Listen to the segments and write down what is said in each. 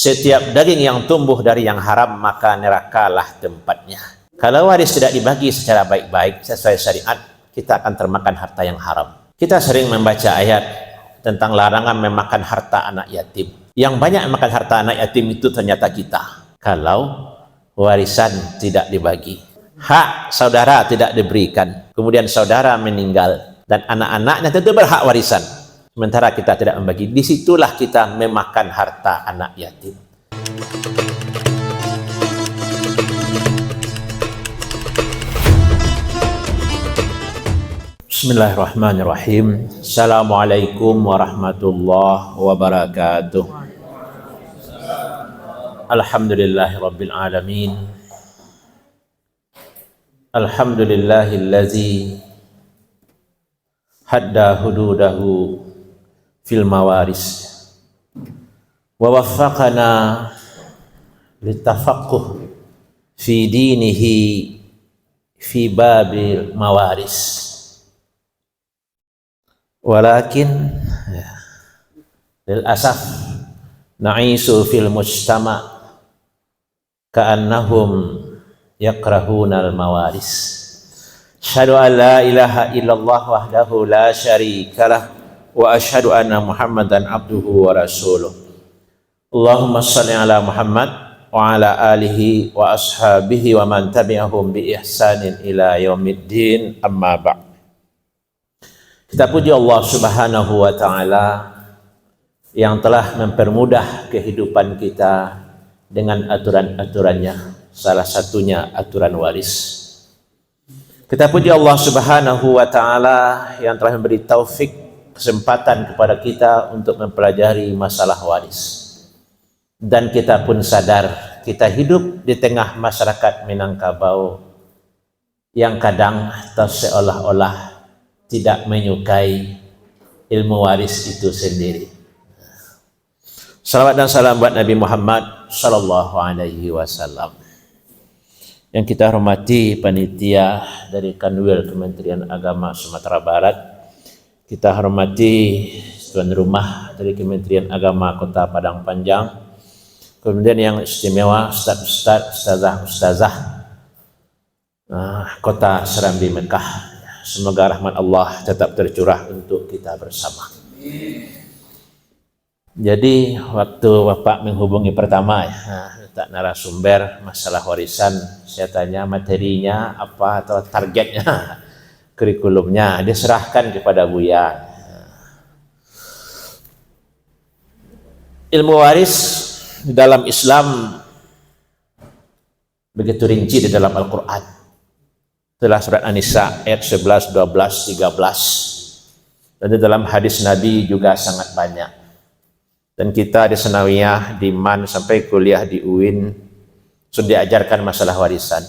Setiap daging yang tumbuh dari yang haram, maka nerakalah tempatnya. Kalau waris tidak dibagi secara baik-baik sesuai syariat, kita akan termakan harta yang haram. Kita sering membaca ayat tentang larangan memakan harta anak yatim. Yang banyak memakan harta anak yatim itu ternyata kita. Kalau warisan tidak dibagi, hak saudara tidak diberikan, kemudian saudara meninggal dan anak-anaknya tentu berhak warisan, sementara kita tidak membagi, disitulah kita memakan harta anak yatim. Bismillahirrahmanirrahim. Assalamualaikum warahmatullahi wabarakatuh. Alhamdulillahirabbil alamin. Alhamdulillahillazi hadda hududahu fil mawaris wa waffaqana litafaqquh fi dinihi fi babil mawaris. Walakin lil asaf na'isu fil mujtama' ka'annahum yakrahunal mawaris. Asyhadu an la ilaha illallah wahdahu la syarikalah wa asyhadu anna Muhammadan abduhu wa rasuluh. Allahumma shalli ala Muhammad wa ala alihi wa ashabihi wa man tabi'ahum bi ihsanin ila yaumiddin, amma ba'd. Kita puji Allah Subhanahu wa ta'ala yang telah mempermudah kehidupan kita dengan aturan-aturannya, salah satunya aturan waris. Kita puji Allah Subhanahu wa ta'ala yang telah memberi taufik, kesempatan kepada kita untuk mempelajari masalah waris. Dan kita pun sadar kita hidup di tengah masyarakat Minangkabau yang kadang seolah-olah tidak menyukai ilmu waris itu sendiri. Salawat dan salam buat Nabi Muhammad sallallahu alaihi wasallam. Yang kita hormati panitia dari Kanwil Kementerian Agama Sumatera Barat, kita hormati tuan rumah dari Kementerian Agama Kota Padang Panjang, kemudian yang istimewa ustazah Kota Serambi Mekah. Semoga rahmat Allah tetap tercurah untuk kita bersama. Jadi waktu Bapak menghubungi pertama tak narasumber masalah warisan, saya tanya materinya apa atau targetnya, kurikulumnya, diserahkan kepada Buya. Ilmu waris di dalam Islam begitu rinci di dalam Al-Quran. Itulah surat An-Nisa ayat 11, 12, 13. Dan di dalam hadis Nabi juga sangat banyak. Dan kita di Senawiyah, di MAN, sampai kuliah di UIN sudah diajarkan masalah warisan.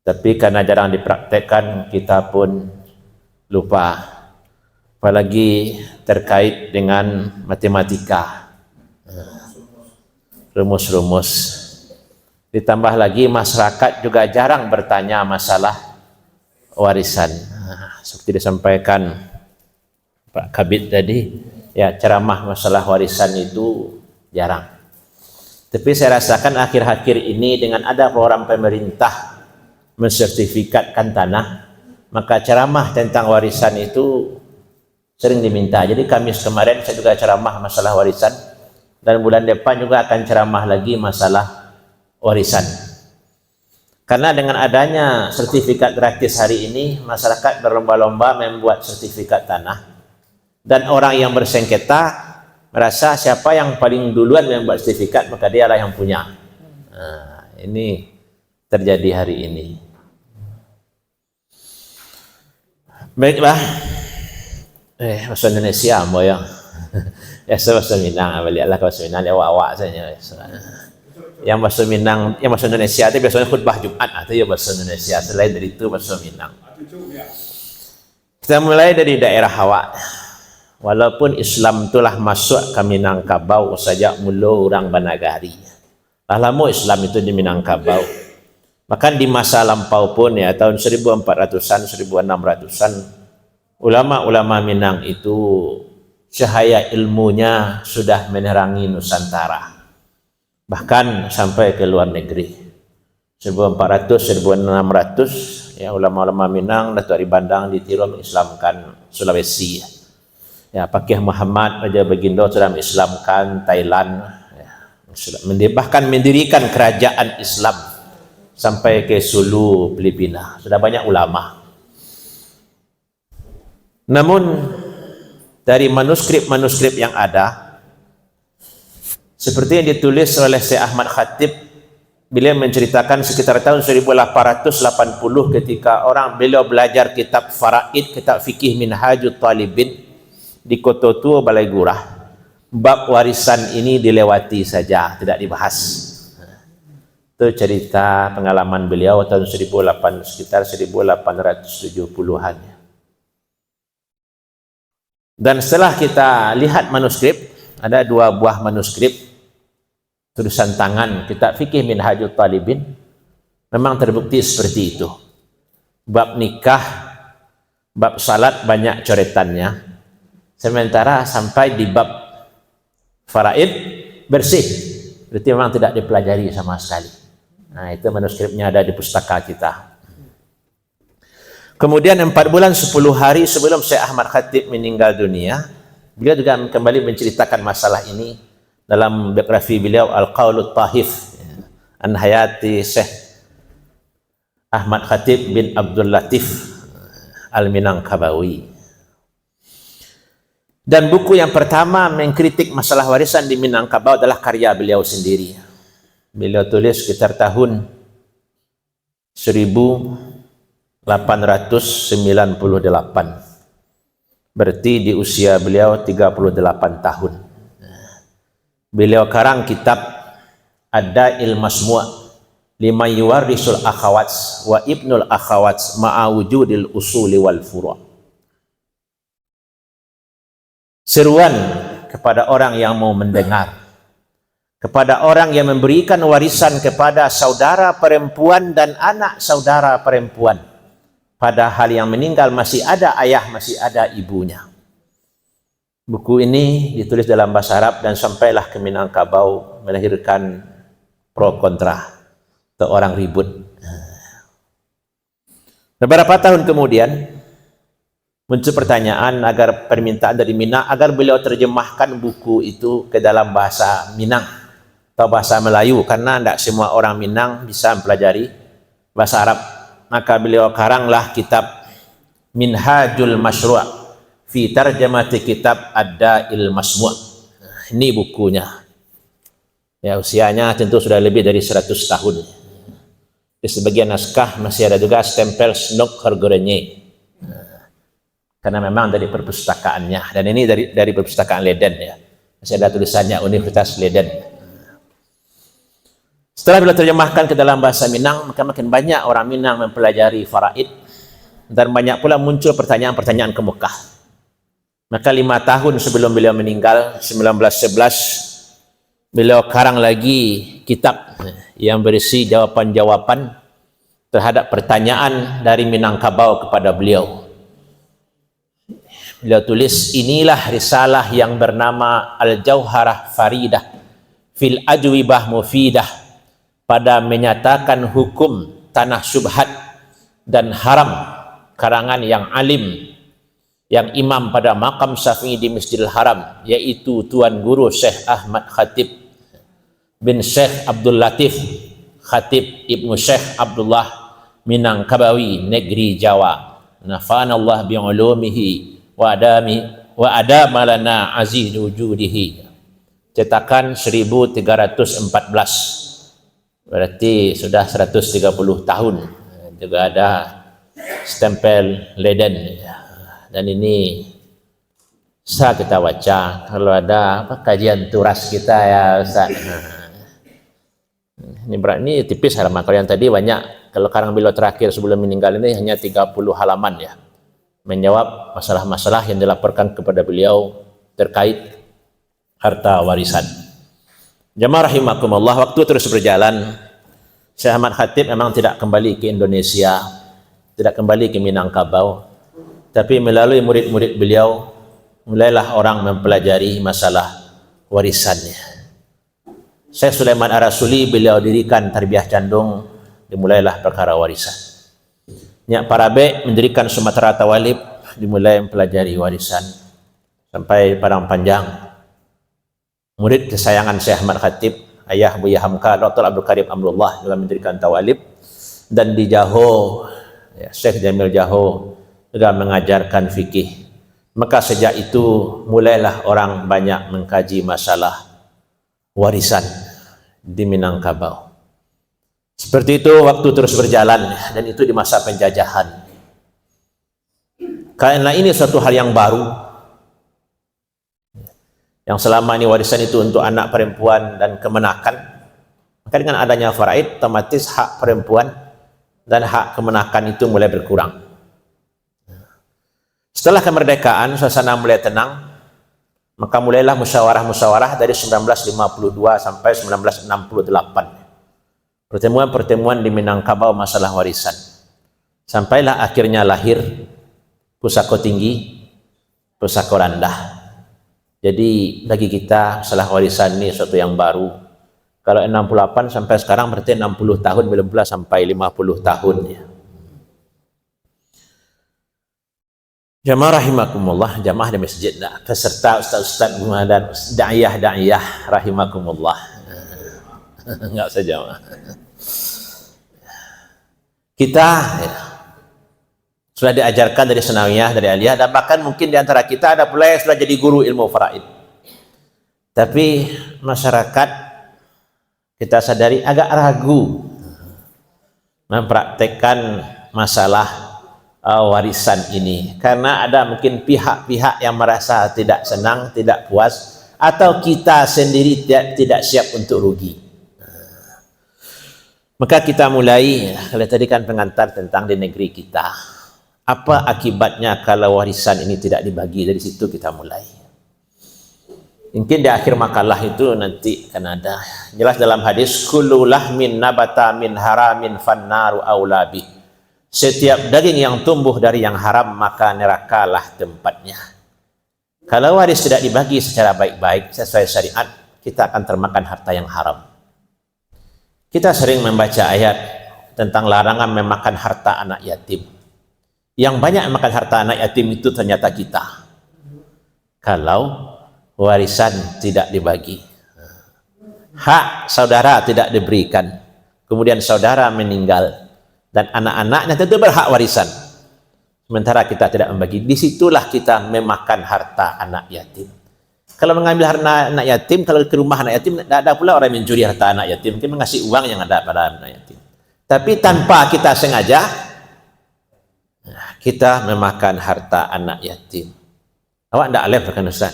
Tapi karena jarang dipraktekkan, kita pun lupa. Apalagi terkait dengan matematika, rumus-rumus. Ditambah lagi masyarakat juga jarang bertanya masalah warisan. Seperti disampaikan Pak Kabid tadi, ya ceramah masalah warisan itu jarang. Tapi saya rasakan akhir-akhir ini dengan ada program pemerintah mensertifikatkan tanah, maka ceramah tentang warisan itu sering diminta. Jadi Kamis kemarin saya juga ceramah masalah warisan, dan bulan depan juga akan ceramah lagi masalah warisan. Karena dengan adanya sertifikat gratis hari ini, masyarakat berlomba-lomba membuat sertifikat tanah, dan orang yang bersengketa merasa siapa yang paling duluan membuat sertifikat maka dialah yang punya. Ini terjadi hari ini. Baiklah, bahasa Indonesia mau yang ya bahasa Minang, balilah ke bahasa Minang, awak saja. Yang bahasa Minang, yang bahasa Indonesia itu biasanya khutbah Jumat atau ya bahasa Indonesia. Selain dari itu bahasa Minang. Kita mulai dari daerah Hawa. Walaupun Islam itulah masuk ke Minangkabau sejak mula orang Banagari. Lama Islam itu di Minangkabau. Bahkan di masa lampau pun ya tahun 1400-an, 1600-an, ulama-ulama Minang itu cahaya ilmunya sudah menerangi Nusantara. bahkan sampai ke luar negeri. 1400, 1600 ya, ulama-ulama Minang, Datuk Ari Bandang di Tiro mengislamkan Sulawesi. Ya, Pakih Muhammad Raja Bagindo sudah mengislamkan Thailand. Ya, bahkan mendirikan kerajaan Islam sampai ke Sulu, Filipina. Sudah banyak ulama. Namun dari manuskrip-manuskrip yang ada, seperti yang ditulis oleh Syekh Ahmad Khatib, beliau menceritakan sekitar tahun 1880 ketika beliau belajar kitab Faraid, kitab fikih Minhajut Talibin di Kota Tua Balai Gurah. Bab warisan ini dilewati saja, tidak dibahas. Itu cerita pengalaman beliau tahun sekitar 1870-an. Dan setelah kita lihat manuskrip, ada 2 buah manuskrip tulisan tangan kitab fikih Minhajut Talibin, memang terbukti seperti itu. Bab nikah, bab salat banyak coretannya, sementara sampai di bab faraid bersih, berarti memang tidak dipelajari sama sekali. Nah, itu manuskripnya ada di pustaka kita. Kemudian 4 bulan 10 hari sebelum Syekh Ahmad Khatib meninggal dunia, beliau juga kembali menceritakan masalah ini dalam biografi beliau Al-Qaulut Tahif an Hayati Syekh Ahmad Khatib bin Abdul Latif Al-Minangkabawi. Dan buku yang pertama mengkritik masalah warisan di Minangkabau adalah karya beliau sendiri. Beliau tulis sekitar tahun 1898. Berarti di usia beliau 38 tahun. Beliau karang kitab Ad-Da'il Masmu' lima yuwarrisul akhawats wa ibnul akhawats ma'a wujudil usuli wal furu'. Seruan kepada orang yang mau mendengar, kepada orang yang memberikan warisan kepada saudara perempuan dan anak saudara perempuan, padahal yang meninggal masih ada ayah, masih ada ibunya. Buku ini ditulis dalam bahasa Arab dan sampailah ke Minangkabau, melahirkan pro kontra atau orang ribut. Beberapa tahun kemudian muncul pertanyaan agar permintaan dari Minang agar beliau terjemahkan buku itu ke dalam bahasa Minang atau bahasa Melayu, karena tidak semua orang Minang bisa mempelajari bahasa Arab. Maka beliau karanglah kitab Minhajul Masyru' fi tarjamati kitab Ad-Da'il Masmu'. Ini bukunya. Ya, usianya tentu sudah lebih dari 100 tahun. Di sebagian naskah masih ada juga stempel Snok Hargorenye. Karena memang dari perpustakaannya, dan ini dari perpustakaan Leiden ya. Masih ada tulisannya Universitas Leiden. Setelah beliau terjemahkan ke dalam bahasa Minang, maka makin banyak orang Minang mempelajari faraid dan banyak pula muncul pertanyaan-pertanyaan ke Mekah. Maka 5 tahun sebelum beliau meninggal, 1911, beliau karang lagi kitab yang berisi jawaban-jawaban terhadap pertanyaan dari Minangkabau kepada beliau. Beliau tulis, inilah risalah yang bernama Al-Jauharah Faridah fil Ajwibah Mufidah, pada menyatakan hukum tanah syubhat dan haram, karangan yang alim, yang imam pada makam Syafi'i di Masjidil Haram, yaitu Tuan Guru Syekh Ahmad Khatib bin Syekh Abdul Latif Khatib Ibnu Syekh Abdullah Minangkabawi, negeri Jawa. Nafanallah bi'ulumihi wa adama lana aziz wujudihi. Cetakan 1314, berarti sudah 130 tahun. Juga ada stempel Leiden. Dan ini bisa kita baca kalau ada kajian turas kita ya Ustaz. Ini tipis halaman. Kalau yang tadi banyak. Kalau karang beliau terakhir sebelum meninggal ini hanya 30 halaman ya. Menjawab masalah-masalah yang dilaporkan kepada beliau terkait harta warisan. Jamaah rahimakumullah, waktu terus berjalan. Syekh Ahmad Khatib memang tidak kembali ke Indonesia, tidak kembali ke Minangkabau, tapi melalui murid-murid beliau mulailah orang mempelajari masalah warisannya. Syekh Sulaiman Ar-Rasuli beliau dirikan tarbiyah candung, dimulailah perkara warisan. Nyak Parabe mendirikan Sumatera Tawalib, dimulai mempelajari warisan sampai Padang Panjang. Murid kesayangan Syekh Ahmad Khatib, ayah Buya Hamka, Dr. Abdul Karim Amrullah juga mendirikan Tawalib. Dan di Jaho, ya, Syekh Jamil Jaho juga mengajarkan fikih. Maka sejak itu mulailah orang banyak mengkaji masalah warisan di Minangkabau. Seperti itu waktu terus berjalan, dan itu di masa penjajahan. Karena ini suatu hal yang baru, yang selama ini warisan itu untuk anak perempuan dan kemenakan. Maka dengan adanya faraid, otomatis hak perempuan dan hak kemenakan itu mulai berkurang. Setelah kemerdekaan, suasana mulai tenang, maka mulailah musyawarah-musyawarah dari 1952 sampai 1968. Pertemuan-pertemuan di Minangkabau masalah warisan. Sampailah akhirnya lahir Pusako Tinggi, Pusako Rendah. Jadi bagi kita masalah warisan ini suatu yang baru. Kalau 68 sampai sekarang berarti 60 tahun, belum pula sampai 50 tahun ya. Jamaah rahimakumullah, jamaah di masjid, peserta ustaz-ustaz dan da'iyah rahimakumullah. Enggak usah jamaah. Kita ya, sudah diajarkan dari senawiyah, dari aliyah, dan bahkan mungkin di antara kita ada pula yang sudah jadi guru ilmu faraid. Tapi masyarakat kita sadari agak ragu mempraktekkan masalah warisan ini, karena ada mungkin pihak-pihak yang merasa tidak senang, tidak puas, atau kita sendiri tidak siap untuk rugi. Maka kita mulai, kalau tadi kan pengantar tentang di negeri kita, apa akibatnya kalau warisan ini tidak dibagi, dari situ kita mulai. Mungkin di akhir makalah itu nanti akan ada jelas dalam hadis, kullu lahmin nabata min haramin fannaru aulabi. Setiap daging yang tumbuh dari yang haram, maka nerakalah tempatnya. Kalau waris tidak dibagi secara baik-baik sesuai syariat, kita akan termakan harta yang haram. Kita sering membaca ayat tentang larangan memakan harta anak yatim. Yang banyak memakan harta anak yatim itu ternyata kita. Kalau warisan tidak dibagi, hak saudara tidak diberikan, kemudian saudara meninggal dan anak-anaknya tentu berhak warisan, sementara kita tidak membagi, disitulah kita memakan harta anak yatim. Kalau mengambil harta anak yatim, kalau ke rumah anak yatim, tidak ada pula orang yang mencuri harta anak yatim, mungkin mengasih uang yang ada pada anak yatim. Tapi tanpa kita sengaja, kita memakan harta anak yatim. Awak tidak alef kan Ustaz?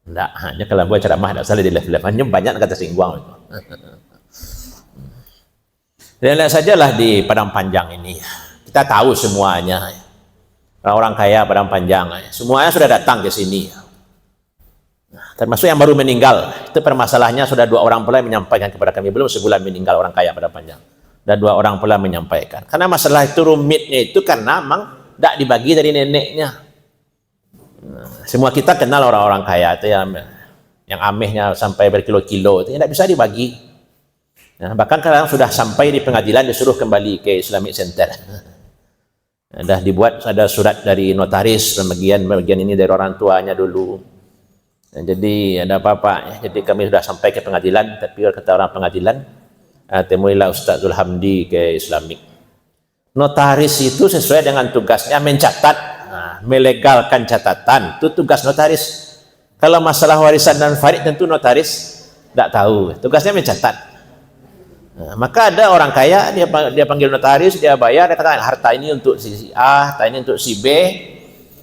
Tidak, hanya kalau buat ceramah tidak salah di live-live, hanya banyak kata singgung itu. Dan lihat sajalah di Padang Panjang ini, kita tahu semuanya, orang-orang kaya Padang Panjang, semuanya sudah datang ke sini, termasuk yang baru meninggal. Itu permasalahannya, sudah 2 orang pula yang menyampaikan kepada kami, belum sebulan meninggal orang kaya Padang Panjang, dan 2 orang pula menyampaikan. Karena masalah itu rumitnya itu karena memang tidak dibagi dari neneknya. Semua kita kenal orang-orang kaya itu yang amehnya sampai berkilo-kilo, itu tidak bisa dibagi. Nah, bahkan kadang sudah sampai di pengadilan disuruh kembali ke Islamic Center. Sudah dibuat ada surat dari notaris, bagian ini dari orang tuanya dulu. Nah, jadi ada apa-apa, jadi kami sudah sampai ke pengadilan, tapi kata orang pengadilan, temuilah Ustaz Zulhamdi ke Islamic. Notaris itu sesuai dengan tugasnya mencatat, melegalkan catatan, itu tugas notaris. Kalau masalah warisan dan farid tentu notaris tidak tahu, tugasnya mencatat. Nah, maka ada orang kaya, dia panggil notaris, dia bayar, dia katakan harta ini untuk si A, harta ini untuk si B.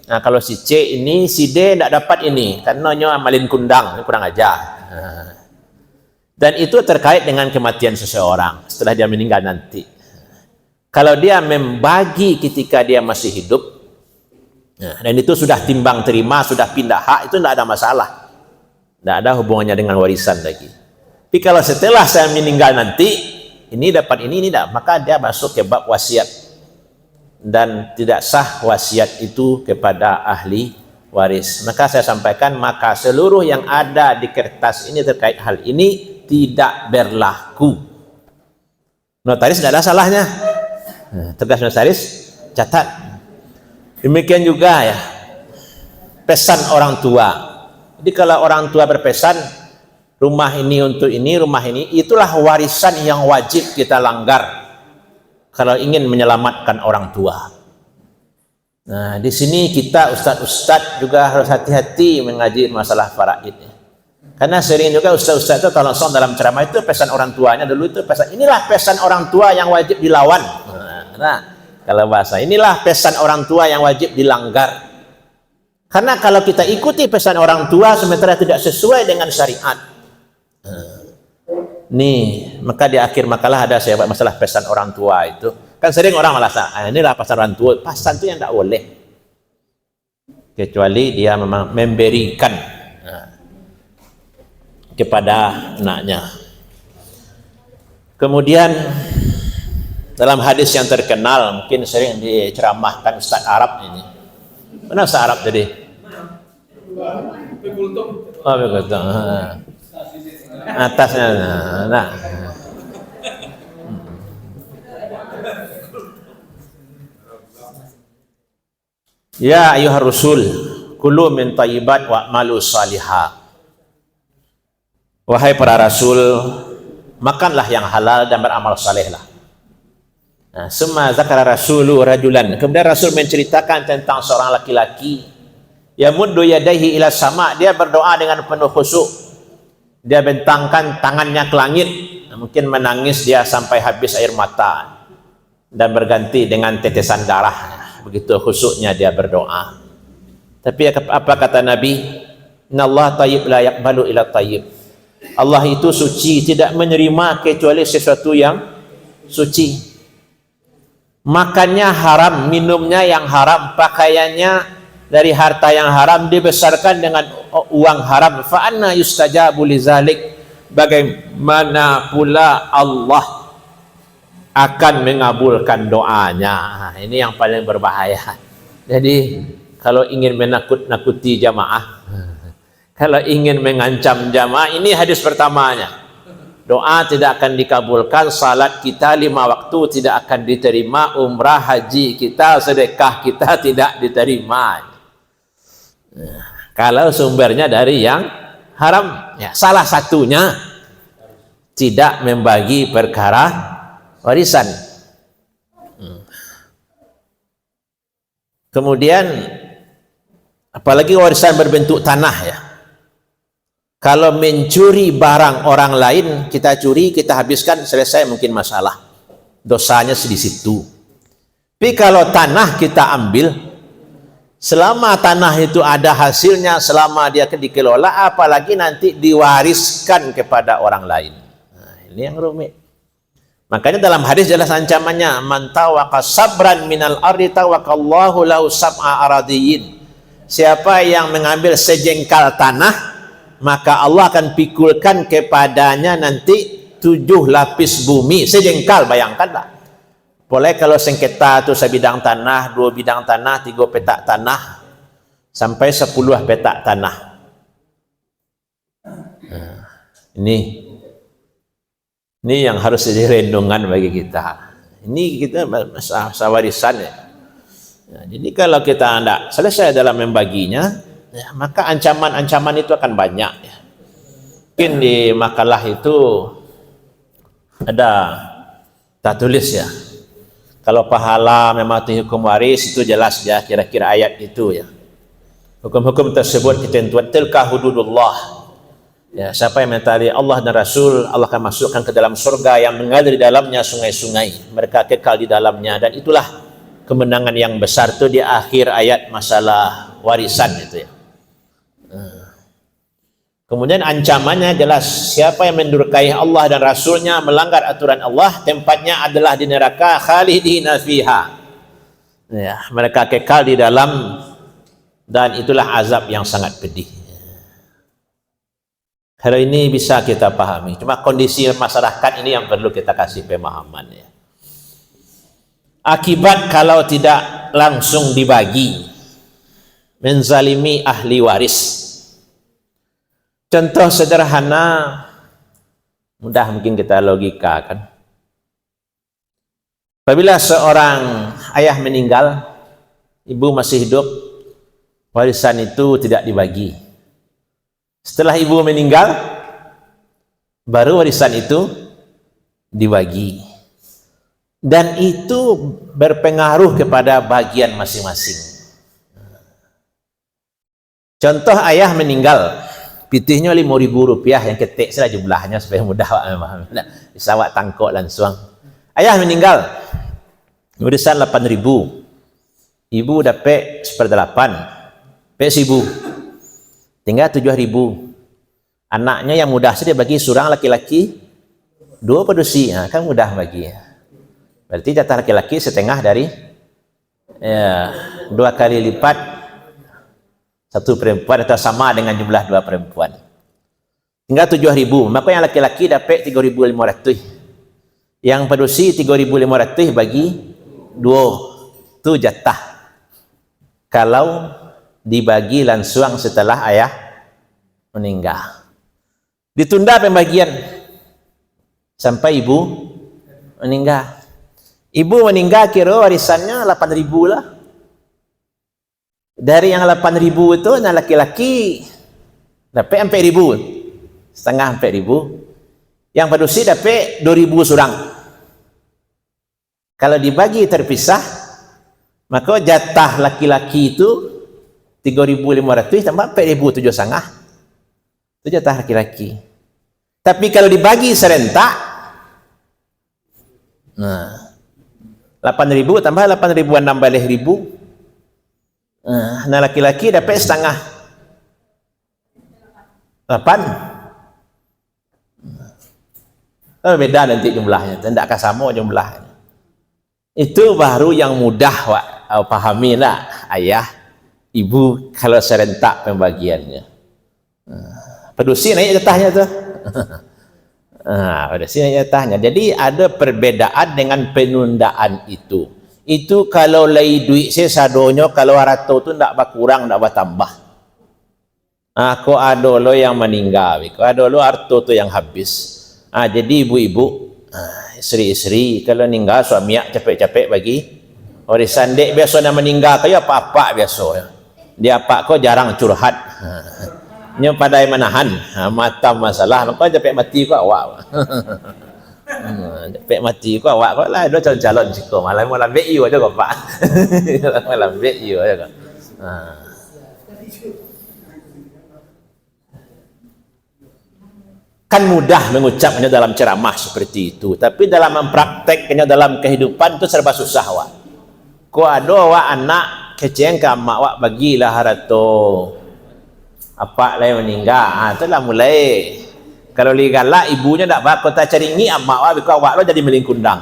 Nah, kalau si C ini, si D tidak dapat ini, karena amalin kundang, kurang ajar. Nah, dan itu terkait dengan kematian seseorang setelah dia meninggal nanti. Kalau dia membagi ketika dia masih hidup, nah, dan itu sudah timbang terima, sudah pindah hak, itu tidak ada masalah, tidak ada hubungannya dengan warisan lagi. Tapi kalau setelah saya meninggal nanti, ini dapat ini tidak, maka dia masuk ke bab wasiat, dan tidak sah wasiat itu kepada ahli waris. Maka saya sampaikan, maka seluruh yang ada di kertas ini terkait hal ini tidak berlaku. Notaris tidak ada salahnya. Tugas notaris catat. Demikian juga ya pesan orang tua. Jadi kalau orang tua berpesan rumah ini untuk ini, rumah ini, itulah warisan yang wajib kita langgar kalau ingin menyelamatkan orang tua. Nah, di sini kita ustadz-ustadz juga harus hati-hati mengaji masalah faraid. Karena sering juga ustadz-ustadz itu kalau dalam ceramah itu pesan orang tuanya dulu itu pesan, inilah pesan orang tua yang wajib dilawan. Nah, kalau bahasa inilah pesan orang tua yang wajib dilanggar. Karena kalau kita ikuti pesan orang tua sementara tidak sesuai dengan syariat. Nih, maka di akhir makalah ada saya buat masalah pesan orang tua itu. Kan sering orang merasa, inilah pesan orang tua. Pesan itu yang tidak boleh. Kecuali dia memang memberikan kepada anaknya. Kemudian dalam hadis yang terkenal, mungkin sering diceramahkan Ustaz Arab ini. Mana Ustaz Arab tadi? Oh, begitu. Atasnya. Nah. Ya ayuhar rusul, kulu min thayyibat wa malu salihah. Wahai para rasul, makanlah yang halal dan beramal salehlah. Nah, summa zakara rasulu rajulan. Kemudian Rasul menceritakan tentang seorang laki-laki yamuddu yadaihi ila sama, dia berdoa dengan penuh khusyuk. Dia bentangkan tangannya ke langit, mungkin menangis dia sampai habis air mata dan berganti dengan tetesan darah. Begitu khusyuknya dia berdoa. Tapi apa kata Nabi? Innallaha thayyib la yaqbalu illa thayyib. Allah itu suci, tidak menerima kecuali sesuatu yang suci. Makannya haram, minumnya yang haram, pakaiannya dari harta yang haram, dibesarkan dengan uang haram. Fa anna yustajabu lizalik. Bagaimana pula Allah akan mengabulkan doanya? Nah, ini yang paling berbahaya. Jadi kalau ingin menakut-nakuti jamaah, kalau ingin mengancam jamaah, ini hadis pertamanya. Doa tidak akan dikabulkan, salat kita 5 waktu tidak akan diterima, umrah, haji kita, sedekah kita tidak diterima. Nah, kalau sumbernya dari yang haram, ya salah satunya tidak membagi perkara warisan. Kemudian apalagi warisan berbentuk tanah ya. Kalau mencuri barang orang lain, kita curi, kita habiskan, selesai mungkin masalah. Dosanya di situ. Tapi kalau tanah kita ambil, selama tanah itu ada hasilnya, selama dia dikelola, apalagi nanti diwariskan kepada orang lain. Nah, ini yang rumit. Makanya dalam hadis jelas ancamannya, man tawaqa sabran minal ardi tawaqallahu lahu sab'a aradiyin. Siapa yang mengambil sejengkal tanah, maka Allah akan pikulkan kepadanya nanti 7 lapis bumi sejengkal. Bayangkanlah, boleh kalau sengketa itu sebidang tanah, 2 bidang tanah, 3 petak tanah, sampai 10 petak tanah. Nah, ini yang harus jadi renungan bagi kita. Ini kita masalah warisan ya. Nah, jadi kalau kita tidak selesai dalam membaginya, ya, maka ancaman-ancaman itu akan banyak ya. Mungkin di makalah itu ada tak tulis ya, kalau pahala mematuhi hukum waris itu jelas ya, kira-kira ayat itu ya. Hukum-hukum tersebut ketentuan tilka hududullah ya, siapa yang mentaati Allah dan Rasul, Allah akan masukkan ke dalam surga yang mengalir di dalamnya sungai-sungai, mereka kekal di dalamnya. Dan itulah kemenangan yang besar itu di akhir ayat masalah warisan itu ya. Kemudian ancamannya jelas, siapa yang mendurkai Allah dan Rasulnya, melanggar aturan Allah, tempatnya adalah di neraka, khalidina fiha ya, mereka kekal di dalam, dan itulah azab yang sangat pedih. Kalau ini bisa kita pahami, cuma kondisi masyarakat ini yang perlu kita kasih pemahaman ya. Akibat kalau tidak langsung dibagi, menzalimi ahli waris. Contoh sederhana, Mudah mungkin kita logika kan. Apabila seorang ayah meninggal, ibu masih hidup, warisan itu tidak dibagi. Setelah ibu meninggal, baru warisan itu dibagi. Dan itu berpengaruh kepada bagian masing-masing. Contoh ayah meninggal, pitihnya Rp5.000 yang ketik saja jumlahnya supaya mudah memahami. Bisa awak tangkok langsung. Ayah meninggal, warisan 8.000. Ibu dapat 1/8, P1.000. Tinggal 7.000. Anaknya yang mudah saja bagi seorang laki-laki 2/2. Nah, kan mudah bagi. Berarti jatah laki-laki setengah dari 2 kali lipat 1 perempuan atau sama dengan jumlah 2 perempuan. Tinggal 7.000. Maka yang laki-laki dapat 3.500. Yang pedusi 3.500 bagi 2. Itu jatah. Kalau dibagi langsung setelah ayah meninggal. Ditunda pembagian sampai ibu meninggal. Ibu meninggal kira warisannya 8.000 lah. Dari yang 8.000 itu yang laki-laki dapat 4.000, setengah 4.000. Yang pedusi dapat 2.000 seorang. Kalau dibagi terpisah, maka jatah laki-laki itu 3.500 tambah 4.000, 7,5. Itu jatah laki-laki. Tapi kalau dibagi serentak, nah 8.000 tambah 8.000 nambah 1.000. Nah laki-laki dapat setengah 8. Beda nanti jumlahnya, tidak akan sama jumlahnya. Itu baru yang mudah wak pahami lah ayah, ibu kalau serentak pembagiannya. Pedusi naik jatahnya tuh. Pedusi naik jatahnya. Jadi ada perbedaan dengan penundaan itu. Itu kalau lay duit saya sadonyo, kalau harta tu ndak berkurang, ndak bertambah. Kok ada lo yang meninggal, kok ada lo harta tu yang habis. Jadi ibu-ibu, istri-istri kalau meninggal suami capek-capek bagi warisan. Dek biasa nak meninggal kayak apa-apa biasa. Dia apa kok jarang curhat. Nyo padai menahan mata masalah, maka capek mati kok awak. Capek mati kok awak kok lah, ada calon-calon siko malam lambe iyo aja kok Pak. Lambe iyo aja kok. Kan mudah mengucapnya dalam ceramah seperti itu, tapi dalam memprakteknya dalam kehidupan itu serba susah wak. Kok ada wak anak keceng ke emak wak bagilah harto apa lah meninggal, itulah mulai. Kalau ligalak ibunya tak bakal tak cari ni emak wak, because wak lo jadi melingkundang.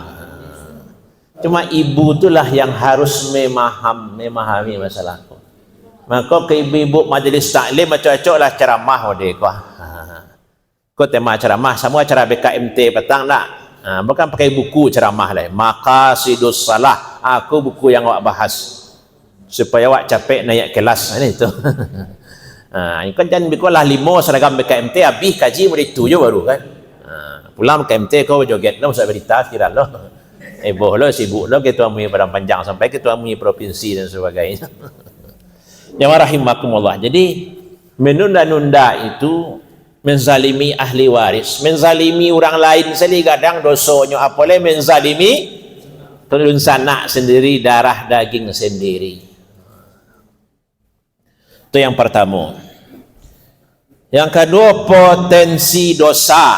Cuma ibu itulah yang harus memahami masalah itu. Maka ke ibu-ibu majlis taklim cocok lah ceramah wade kau. Kau tema ceramah, semua acara BKMT petang nak. Bukan pakai buku ceramah lah. Maqasidus salah. Aku buku yang awak bahas supaya awak capek naik kelas. Ini itu. Kan jangan bikulah 5 seragam BKMT habis kaji murid 7 baru kan. Pulang BKMT kau joget lo, usah berita kira lo. Boh lo sibuk lo ketua MUI Padang Panjang sampai ketua MUI provinsi dan sebagainya. Ya rahimakumullah. Jadi menunda-nunda itu menzalimi ahli waris, menzalimi orang lain sendiri kadang dosanya apalagi menzalimi telun sanak sendiri, darah daging sendiri. Itu yang pertama. Yang kedua, potensi dosa.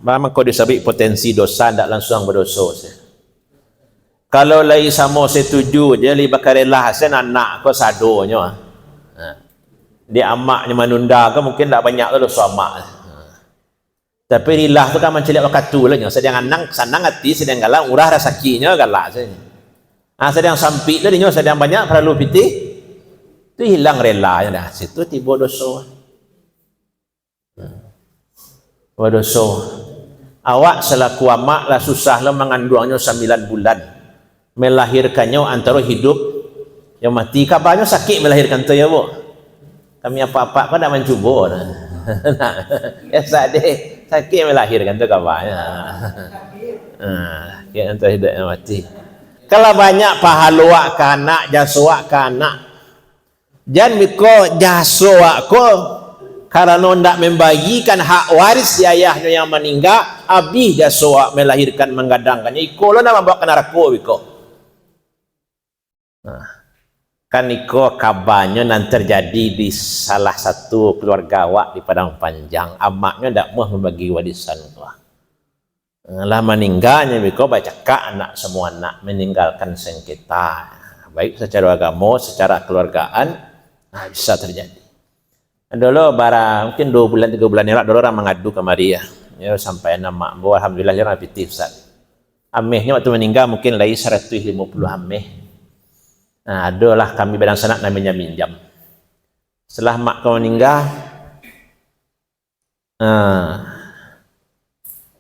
Memang kau disebut potensi dosa, tidak langsung berdosa. Kalau lagi sama setuju dia li bakarela hasan anak kau sadonya. Dia amaknya menunda ke mungkin tak banyak tu dosa amak. Tapi rilah tu kan mencelik waktu lah nya. Sedang anang sanang hati, sedang galak urah rasakinya galak saja. Sedang sampik tu dia sedang banyak perlu piti. Tu hilang relanya dah. Situ tiba dosa. Dosa. Awak selaku amak lah susah lah mengandungnya 9 bulan. Melahirkannya antara hidup yang mati. Kabarnya sakit melahirkan tu ya bu. Kami apa-apa kau nak mencuba. Ya sadeh sakit melahirkan tu kabarnya. Kita entah hidup mati. Kalau banyak pahalua ke anak, jasua ke anak, jangan miko jasua ko karena ndak membagikan hak waris di ayahnya yang meninggal, abih jasua melahirkan menggadangkannya. Iko lo nama bawa kenarako iko. Kan iko kabarnya nanti terjadi di salah satu keluarga awak di Padang Panjang, amaknya tidak mau membagi warisan tua. Lah meninggalnya iko baca kak anak semua anak meninggalkan sengketa, baik secara agama, secara keluargaan, bisa terjadi. Dulu barang mungkin 2 bulan 3 bulan yang lalu orang mengadu ke Maria, ya sampai nama, alhamdulillah dia rapitif saat. Amehnya waktu meninggal mungkin lagi 150 ameh. Nah, adalah kami bedang sanak namanya minjam. Setelah mak kau meninggal,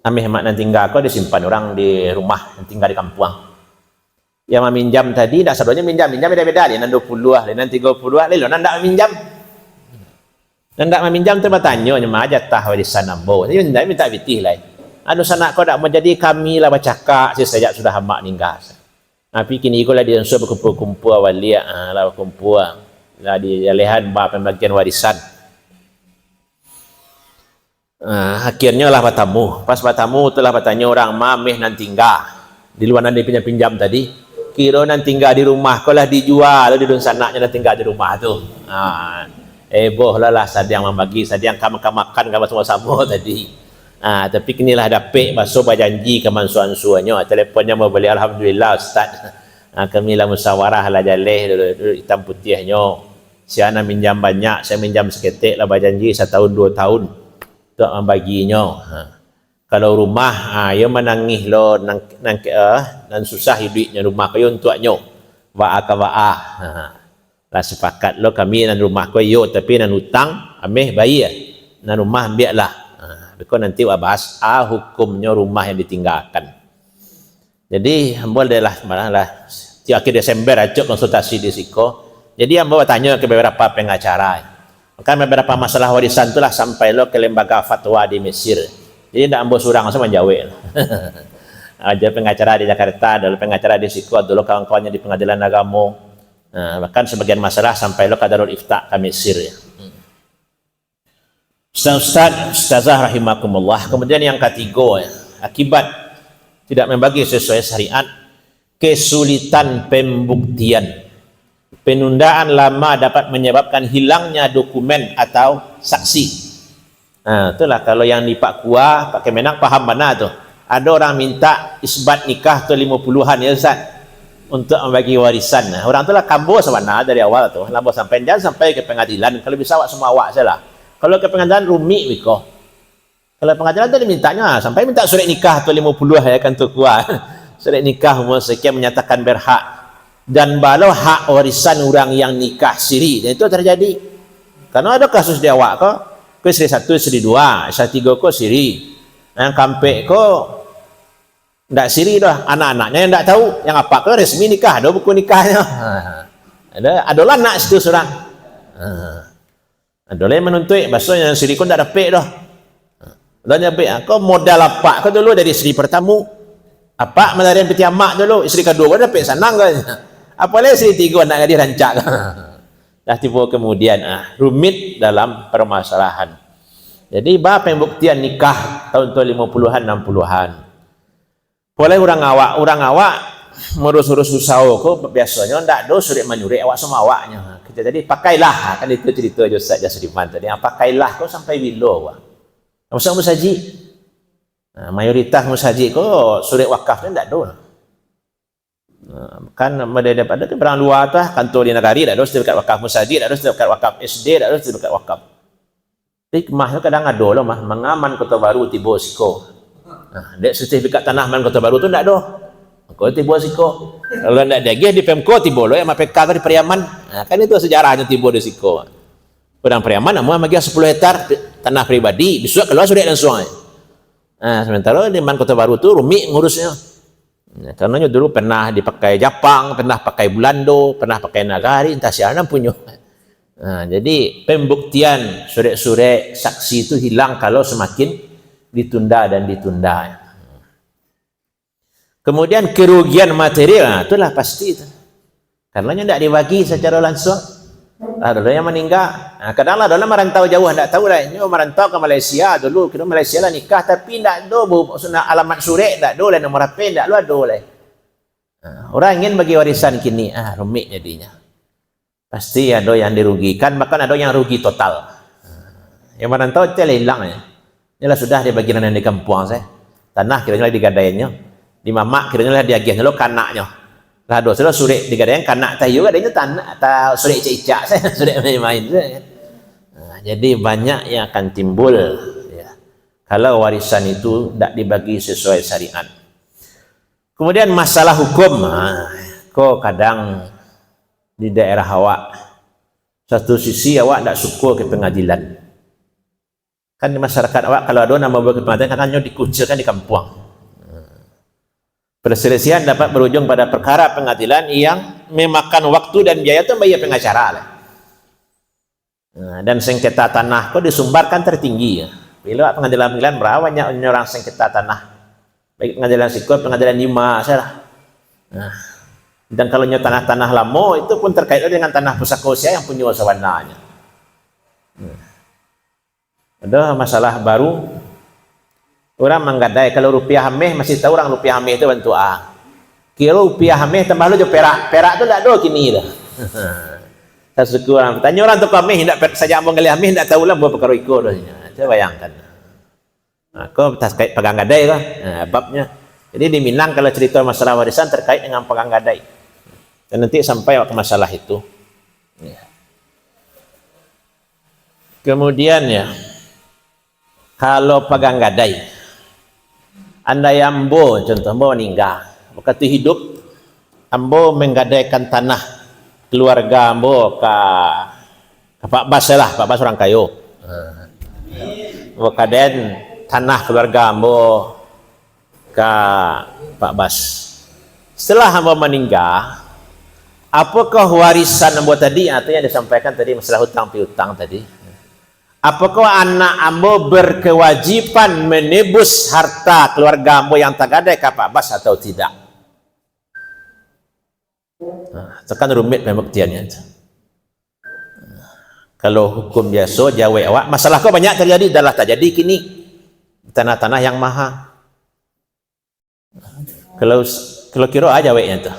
amih mak nanti tinggal kau disimpan orang di rumah, yang tinggal di kampung. Yang meminjam tadi, dah sebenarnya minjam beda-beda. Dia nan 20 lah, dia nan 30 lah, dia nan tak meminjam. Dan tak meminjam tu bertanya, cuma jatah warisan ambo. Jadi minta bitih lah. Anu sanak kau tak mau jadi kami lah bercakap, sejak sudah mak meninggal. Tapi kini ikulah dia sudah berkumpul-kumpul awalnya, lah berkumpul lah di jalehan bab pembagian warisan. Akhirnya lah bertamu. Pas bertamu itulah bertanya orang mameh nan tinggal di luar nanti pinjam tadi. Kira nan tinggal di rumah, kau lah dijual di dun sanaknya nan tinggal di rumah tu. Boh lah sadiang membagi, sadiang kamu makan kamu sama-sama tadi. Tapi kinilah dapik masuk berjanji ke mansuan-suannya, teleponnya mau beli alhamdulillah ustaz. Kami lah musyawarah lah jaleh dulu hitam putihnya. Saya minjam banyak, saya minjam seketik lah berjanji 1 tahun 2 tahun untuk membaginya. Kalau rumah ia menangis lo nan susah hidupnya rumah kau untuknya. Wa'a lah sepakat lo kami nan rumah kau yo tapi nan utang ameh bayar. Nan rumah biarlah. Because nanti bahas hukumnya rumah yang ditinggalkan. Jadi boleh lah di akhir Desember acuk konsultasi di Siko. Jadi ambo tanya ke beberapa pengacara. Kan beberapa masalah warisan itulah sampai lo ke lembaga fatwa di Mesir. Jadi ndak ambo surang langsung menjawab. Ada pengacara di Jakarta, ada pengacara di Siko, dulu kawan-kawannya di pengadilan agama. Bahkan sebagian masalah sampai lo ke Darul Ifta ke Mesir. Ustazah rahimakumullah. Kemudian yang ketiga, akibat tidak membagi sesuai syariat, kesulitan pembuktian. Penundaan lama dapat menyebabkan hilangnya dokumen atau saksi. Itulah kalau yang di Pak Kuah, Pak Kemenak paham mana tuh. Ada orang minta isbat nikah tu 50-an ya Ustaz untuk membagi warisan. Orang itulah kambo sebenarnya dari awal tuh, lama sampai jangan sampai ke pengadilan. Kalau bisa awak semua awak salah. Kalau ke pengadilan rumit wiko. Kalau pengadilan tadi mintanya sampai minta surat nikah tu 50 ya kan tu kuat. Surat nikah umur sekian menyatakan berhak dan balau hak warisan orang yang nikah siri. Dan itu terjadi. Karena ada kasus di awak ko, istri 1, istri 2, istri 3 ko siri. Yang kampek ko ndak siri dah, anak-anaknya yang ndak tahu. Yang apa ko resmi nikah, ada buku nikahnya. Adalah nak situ surang. Adoleh menuntut bahasanya siri kau tak dapat dah. Dan dapat kau modal apa kau dulu dari isteri pertama. Apa melarian peti amak dulu, isteri kedua kau dapat senang kan. Apalagi isteri 3 nak dia rancak. Dah tiba kemudian rumit dalam permasalahan. Jadi bab pembuktian nikah tahun-tahun 50-an 60-an. Boleh orang awak merus-urus usaha kau biasanya ndak do surat menyurat awak sama awaknya. Jadi pakailah, kan itu cerita Ustaz Jasriman tadi. Pakailah kau sampai bila wah. Masa musaji. Mayoritas musaji kau surat wakafnya ndak do. Kan ada tu barang luar tu kantor di negari dak do sertifikat wakaf musaji, dak do sertifikat wakaf SD, dak do sertifikat wakaf. Hikmah kadang ada lah mah mengaman Kota Baru tiba Siko. Dek sertifikat tanah man Kota Baru tu ndak do. Kau tiba Siko. Kalau tidak ada di Pemko tiba lo yang PK di Periaman. Kan itu sejarahnya tiba di Siko. Orang Periaman namun bagi 10 hektar tanah pribadi bisa keluar sudah langsung. Sementara di Man Kota Baru tu rumit ngurusnya. Karena dulu pernah dipakai Jepang, pernah pakai Belanda, pernah pakai Nagari, entah siapa punya. Jadi pembuktian surat-surat saksi itu hilang kalau semakin ditunda dan ditunda. Kemudian kerugian material, itulah pasti itu. Karena tidak dibagi secara langsung. Ada yang meninggal. Nah, kadang-kadang dalam merantau jauh, tidak tahu lah. Ini merantau ke Malaysia dulu, kira Malaysia lah nikah, tapi tidak ada alamat surek, tidak ada lah nomor HP, tidak ada lah. Orang ingin bagi warisan kini, rumit jadinya. Pasti ada yang dirugikan, bahkan ada yang rugi total. Yang merantau itu hilang ya. Inilah sudah di bagian yang di kampung saya. Tanah kiranya digadainya. Di mamak kiranya diagihnya lo kanaknya. Lah do sudah suri digadainya kanak tayu gadainya tanah atau suri cicak saya suri main-main. Jadi banyak yang akan timbul ya. Kalau warisan itu tidak dibagi sesuai syariat. Kemudian masalah hukum, kok kadang di daerah awak satu sisi awak tidak syukur ke pengadilan. Kan di masyarakat awak kalau ada nama buat pengadilan kan hanya dikucilkan di kampung. Perselisihan dapat berujung pada perkara pengadilan yang memakan waktu dan biaya itu bayar pengacara lah. Dan sengketa tanah kok disumbarkan tertinggi ya. Bila pengadilan berapa banyak orang sengketa tanah, baik pengadilan sikut, pengadilan lima salah. Dan kalau tanah-tanah lama itu pun terkait dengan tanah pusaka usia yang punya sawananya. Ada masalah baru, orang menggadai kalau rupiah hameh masih tahu orang rupiah hameh itu bantu kira rupiah hameh tambah lu perak itu tidak ada kini dah. Saya suka orang tanya orang tu hameh tidak saja ambang kali hameh tidak tahu lah buat perkara ikut dah. Saya bayangkan. Kau terkait pegang gadai kan babnya. Jadi di Minang kalau cerita masalah warisan terkait dengan pegang gadai. Dan nanti sampai waktu masalah itu. Kemudian ya, kalau pegang gadai, andai ambo contoh ambo meninggal, waktu hidup ambo menggadaikan tanah keluarga ambo ke Pak Bas lah, Pak Bas orang kayu. Waktu tanah keluarga ambo ke Pak Bas. Setelah ambo meninggal, apakah warisan ambo tadi atau yang disampaikan tadi masalah hutang piutang tadi? Apakah anak ambo berkewajiban menebus harta keluarga ambo yang tergadai ke Pak Bas atau tidak? Tekan rumit pembuktiannya. Kalau hukum biasa jawa awak, masalah kau banyak terjadi, adalah tak jadi kini tanah-tanah yang mahal. Kalau kira aja awaknya tu.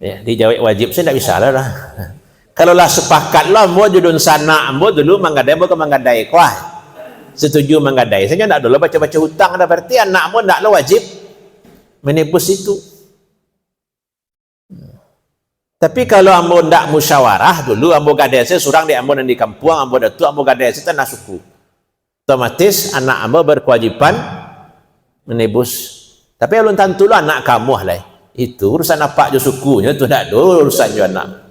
Ya, di Jawa wajib saya tidak bisa lah. Kalau lah sepakat lah, mau judun sana, mau dulu menggadai, mau ke menggadai, kuah setuju menggadai. Saya tidak dulu baca-baca hutang, ada berarti anak mau tidak lo wajib menebus itu. Tapi kalau ambo tidak musyawarah dulu, ambo gadai saya surang di ambo dan di kampung, ambo datu, ambo gadai saya tanah suku. Otomatis anak ambo berkewajiban menebus. Tapi belum tentu lah anak kamu lah. Itu urusan apa jo sukunya, itu tidak ada urusan jo anak.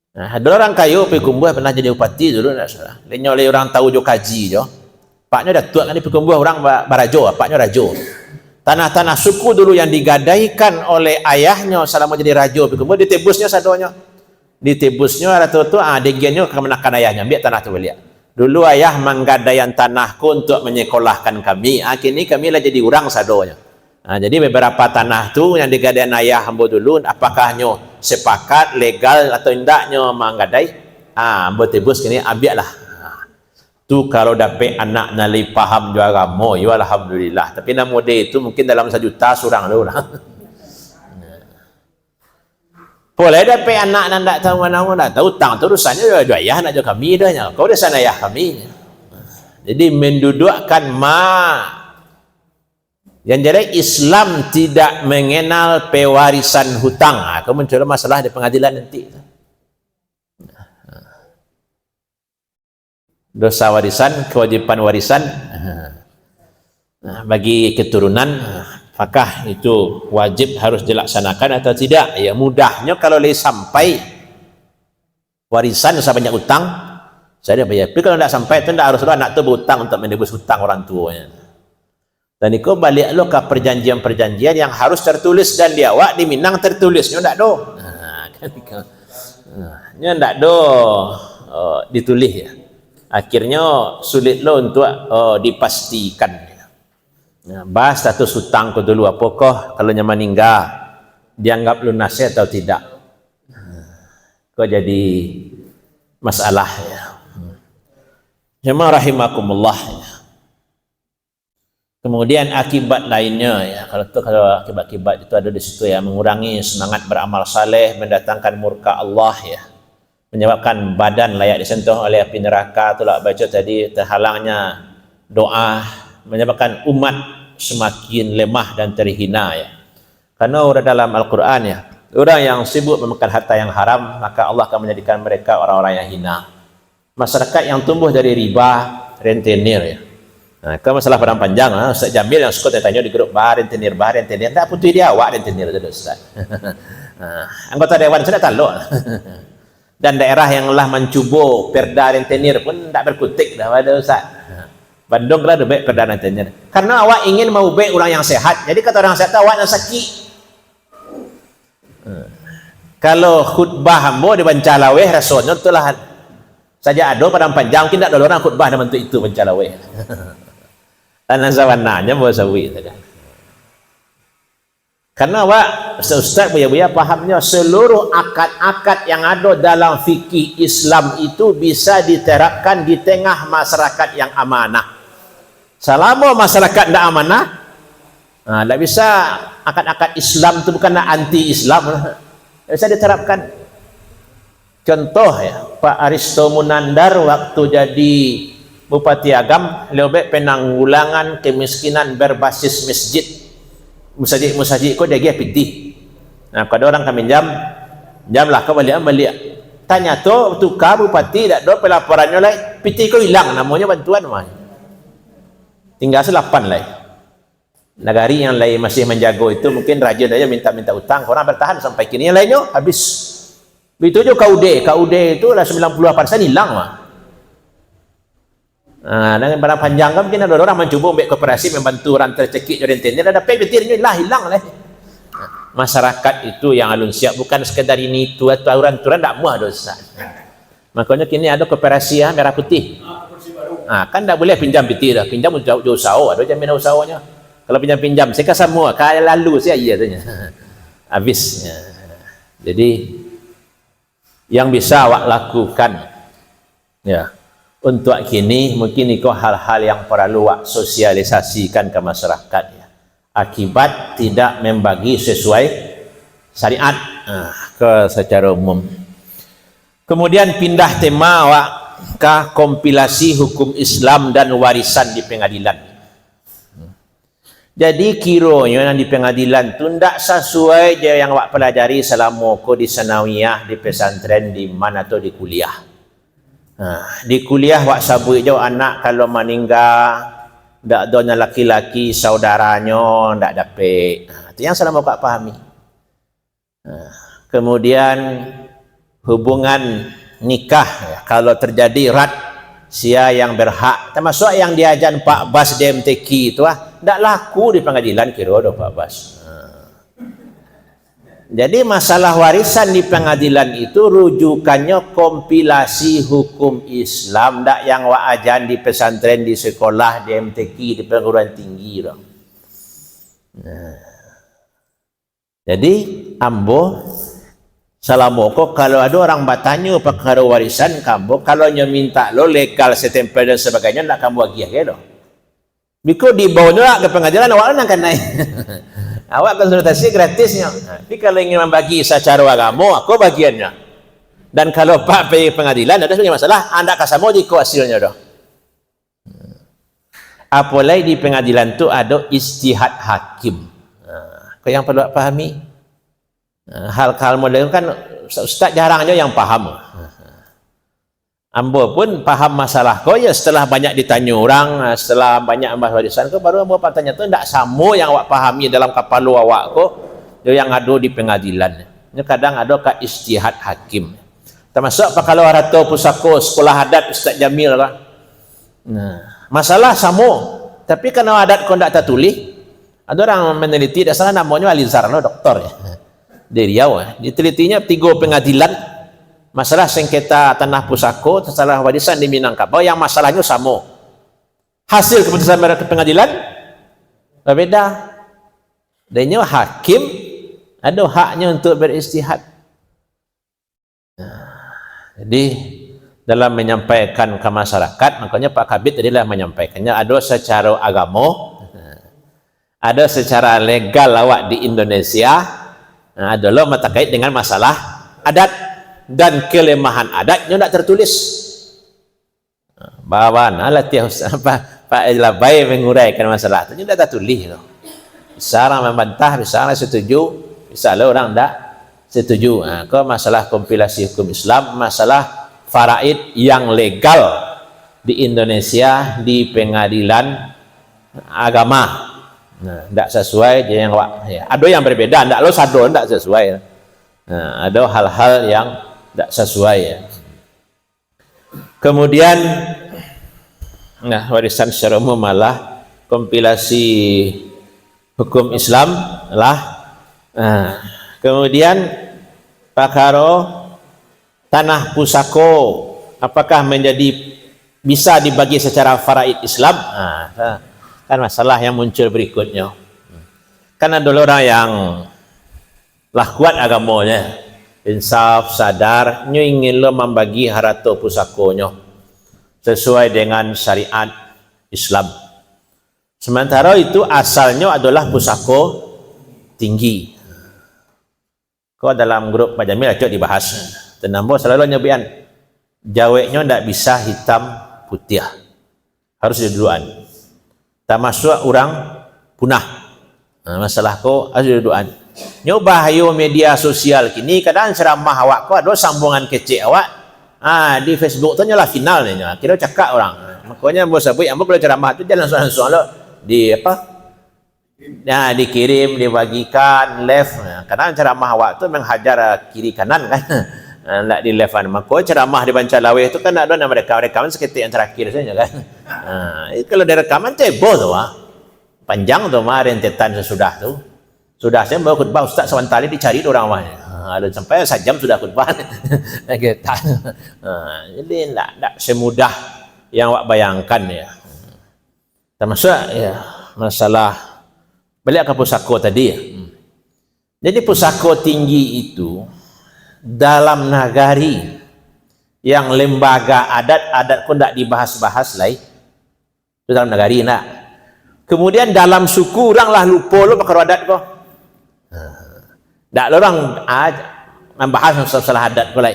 Nah, ada orang kayu Pekumbuh pernah jadi upati dulu, tidak salah. Lenyol oleh orang tahu jo kaji jo. Paknya dah tua kan di Pekumbuh orang barajo, paknya rajo. Tanah-tanah suku dulu yang digadaikan oleh ayahnya selama jadi rajo Pekumbuh ditebusnya sadonya. Ditebusnya atau tu adegiannya kemenakan ayahnya, biar tanah tu beliau. Dulu ayah menggadaikan tanahku untuk menyekolahkan kami. Kini kami lah jadi orang sadonya. Jadi beberapa tanah tu yang digadaikan ayah ambo dulu, apakah nyo sepakat legal atau indaknya menggadai, ambo tebus kini abiaklah. Tu kalau dapat anak nali paham juga agama, ya alhamdulillah. Tapi nama dia itu mungkin dalam 1 juta surang dulu lah. Boleh dapat anak nandak tahu mana-mana, tahu tang terusannya juga ayah nak juga kami dah. Kau dah sana ayah kami. Jadi mendudukkan yang jadi Islam tidak mengenal pewarisan hutang. Kau mencari masalah di pengadilan nanti. Dosa warisan, kewajiban warisan bagi keturunan, apakah itu wajib harus dilaksanakan atau tidak? Ya mudahnya kalau sampai warisan sebanyak utang, saya bayar. Tapi kalau tidak sampai itu tidak harus anak itu berhutang untuk menebus hutang orang tuanya. Dan itu balik lo ke perjanjian-perjanjian yang harus tertulis dan dia awak di Minang tertulisnya tidak do. Nya tidak do ditulis ya. Akhirnya sulit lo untuk dipastikan. Bahas status hutang ko dulu, apakah kalau nya meninggal dianggap lunas atau tidak. Kok jadi masalah ya. Jemaah rahimakumullah ya. Kemudian akibat lainnya ya, kalau akibat-akibat itu ada di situ ya, mengurangi semangat beramal saleh, mendatangkan murka Allah ya, menyebabkan badan layak disentuh oleh api neraka. Itulah baca tadi, terhalangnya doa, menyebabkan umat semakin lemah dan terhina ya. Karena udah dalam Al-Quran ya, orang yang sibuk memakan harta yang haram, maka Allah akan menjadikan mereka orang-orang yang hina. Masyarakat yang tumbuh dari riba, rentenir ya. Nah, kalau masalah padang panjang, Ustaz Jamil yang suka tanya di grup rentenir, tak putih dia awak rentenir itu Ustaz. Anggota dewan sudah tahu. Dan daerah yang telah mencuba perda rentenir pun tak berkutik dah pada Ustaz. Bandung lah lebih perda rentenir. Karena awak ingin mau baik orang yang sehat. Jadi kata orang sehat, awak yang sakit. Kalau khutbah hambo di Bancalaweh rasanya itulah saja ada padang panjang, mungkin tak ada orang khutbah dalam bentuk itu Bancalaweh. Tanah zawananya bahasa wi tadi. Karena Ustaz buya-buya pahamnya seluruh akad-akad yang ada dalam fikih Islam itu bisa diterapkan di tengah masyarakat yang amanah. Selama masyarakat tidak amanah, tidak bisa akad-akad Islam itu bukanlah anti-Islam, tidak bisa diterapkan. Contoh ya, Pak Aristo Munandar waktu jadi Bupati Agam, lebih penanggulangan kemiskinan berbasis masjid. Musajid kau dia piti. Nah, kalau orang kami jamlah kau balik. Tanya tu tukar bupati tak ada pelaporannya lah. Piti kau hilang, namanya bantuan mah. Tinggal 8 lah. Negari yang lain masih menjago itu mungkin raja dia minta utang, orang bertahan sampai kini. Yang lainnya habis. Begitu juga KUD itu lah 90% hilang mah. Dengan barang panjang kan mungkin ada orang mencuba ambil koperasi membantu orang tercekik rentenir, ada petirnya hilang lah. Masyarakat itu yang alun siap, bukan sekedar ini itu aturan tak muah dosa. Makanya kini ada koperasi merah putih. Kan tak boleh pinjam petir dah, pinjam jauh usaha, ada jaminan usahanya. Kalau pinjam saya kasar semua, kaya lalu saya iya tanya. Habis. Jadi yang bisa awak lakukan ya. Untuk kini mungkin itu hal-hal yang perlu sosialisasikan ke masyarakat ya. Akibat tidak membagi sesuai syariat ke secara umum. Kemudian pindah tema ke kompilasi hukum Islam dan warisan di pengadilan. Jadi kiranya yang di pengadilan itu tidak sesuai yang awak pelajari selama kau di sanawiyah, di pesantren, di mana atau di kuliah. Di kuliah wak sabui jauh anak kalau meninggal tak ada laki-laki saudaranya tak dapat. Itu yang selama kau pahami. Kemudian hubungan nikah ya, kalau terjadi rat sia yang berhak, termasuk yang diajan Pak Bas DMTQ itu tak laku di pengadilan kira ada Pak Bas. Jadi masalah warisan di pengadilan itu rujukannya kompilasi hukum Islam, tak yang ajan di pesantren, di sekolah, di MTQ, di perguruan tinggi. Jadi ambo salamoko kalau ada orang bertanya perkara warisan kamu, kalau nya minta lo legal setempel dan sebagainya, nak kamu bagi ya lo. Biko di bawahnya ke pengadilan awak nak kan naik. Awak konsultasi gratisnya. Tapi kalau ingin membagi secara agama, aku bagiannya. Dan kalau Pak pergi pengadilan, ada sebenarnya masalah, anda kasamo di hasilnya dah. Apalagi di pengadilan itu ada istihad hakim. Kau yang perlu pahami. Hal-hal model kan Ustaz jarangnya yang paham. Ambo pun paham masalah kau ya setelah banyak ditanya orang, setelah banyak ambah warisan kau baru ambo tanya tu tidak sama yang awak pahami dalam kepala awak kau yang ada di pengadilan. Ini kadang ada ke istihad hakim. Termasuk apa kalau rata pusako sekolah adat Ustaz Jamil lah. Masalah sama, tapi kalau adat kau tidak tertulis, ada orang meneliti dah salah namanya Alizar, doktor ya. Dari Riau ditelitinya 3 pengadilan masalah sengketa tanah pusako, masalah warisan di Minangkabau yang masalahnya sama. Hasil keputusan pengadilan berbeda. Danya hakim ada haknya untuk beristihad. Jadi dalam menyampaikan ke masyarakat, makanya Pak Kabid tadilah menyampaikannya ada secara agama, ada secara legal awak di Indonesia, adalah terkait dengan masalah adat dan kelemahan adatnya tidak tertulis. Bahwa latih Pak Labai menguraikan masalah itu tidak tertulis. Bisa orang membantah, bisa orang setuju, bisa orang tidak setuju. Ke masalah kompilasi hukum Islam, masalah faraid yang legal di Indonesia di pengadilan agama. Tidak sesuai yang ada yang berbeda, tidak lo sado tidak sesuai. Ada hal-hal yang tidak sesuai ya. Kemudian warisan secara umum malah kompilasi hukum Islam lah. Kemudian perkara tanah pusako apakah bisa dibagi secara faraid Islam? Kan masalah yang muncul berikutnya. Kan ada orang yang lah kuat agamanya, insaf, sadar, nyo ingin lo membagi harta pusakonya sesuai dengan syariat Islam. Sementara itu asalnya adalah pusako tinggi. Kau dalam grup Pak Jamil cok dibahas. Tenambo selalu nyobian jaweknya ndak bisa hitam putih, harus dua-duaan. Termasuk orang punah. Masalah kau harus dua-duaan. Nyoba hayo media sosial kini kadang ceramah awak kau ada sambungan kecil awak. Di Facebook tu nyolah finalnya. Kira cakap orang. Makanya bos sabui ambo kalau ceramah tu jangan langsung lo di apa? Dikirim, dibagikan, left. Kadang ceramah awak tu menghajar kiri kanan kan. Nak di left kan. Maka ceramah di Bancalaweh tu kan ada mereka rekaman seketik yang terakhir saja kan. Kalau di rekaman tebo tu panjang tu rentetan sesudah tu. Sudah saya bawa khutbah Ustaz Sawantali dicari orang mana. Ada sampai sejam sudah khutbah. Jadi tidak semudah yang awak bayangkan ya. Termasuk ya masalah balik ke pusako tadi ya. Jadi pusako tinggi itu dalam nagari yang lembaga adat pun tidak dibahas-bahas lagi. Itu dalam nagari nak. Kemudian dalam suku orang lah lupa lo pakar adat kok. Tak orang membahas masalah adat pula.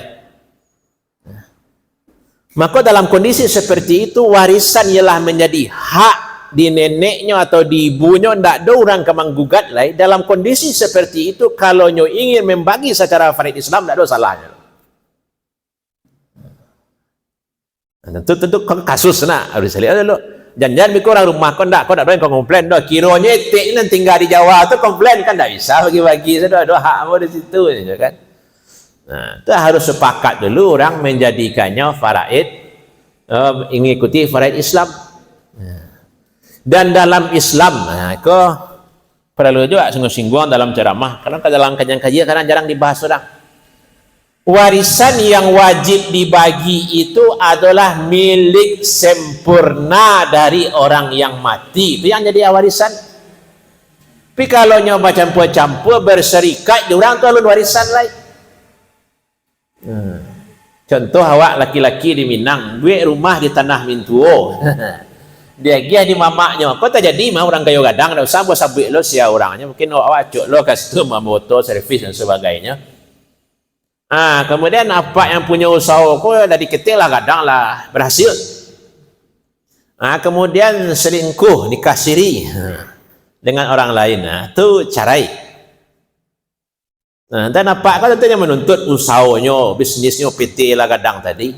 Maka dalam kondisi seperti itu warisan ialah menjadi hak di neneknya atau di ibunya, tidak ada orang kemanggugat lagi. Dalam kondisi seperti itu kalau nyo ingin membagi secara faraid Islam tidak ada salahnya. Tentu kasus nak harus lihat dulu. Jangan mikir orang rumah kau tak boleh kau komplain dah. Kiranya etik nan tinggal di Jawa tu komplain kan tak bisa bagi-bagi. Sudah ada hak mau di situ kan. Itu harus sepakat dulu orang menjadikannya faraid, mengikuti faraid Islam. Dan dalam Islam, kau perlu juga singgung dalam ceramah. Karena dalam kajian-kajian kadang jarang dibahas orang. Warisan yang wajib dibagi itu adalah milik sempurna dari orang yang mati. Itu yang jadi warisan. Tapi kalau nyoba campur-campur berserikat, orang tu alun warisan lain. Contoh awak laki-laki di Minang, duit rumah di tanah Mintuo. Dia di mamaknya. Kau tak jadi mah orang kayu gadang, tak usah buat sabit lo sia orangnya. Mungkin awak cuk lo kasih tu motor, servis dan sebagainya. Kemudian apa yang punya usaha kau dari kecil lah kadang lah berhasil. Kemudian selingkuh, nikah siri dengan orang lain. Itu carai. Dan apa kau tentunya menuntut usahanya, bisnisnya PT lah kadang tadi.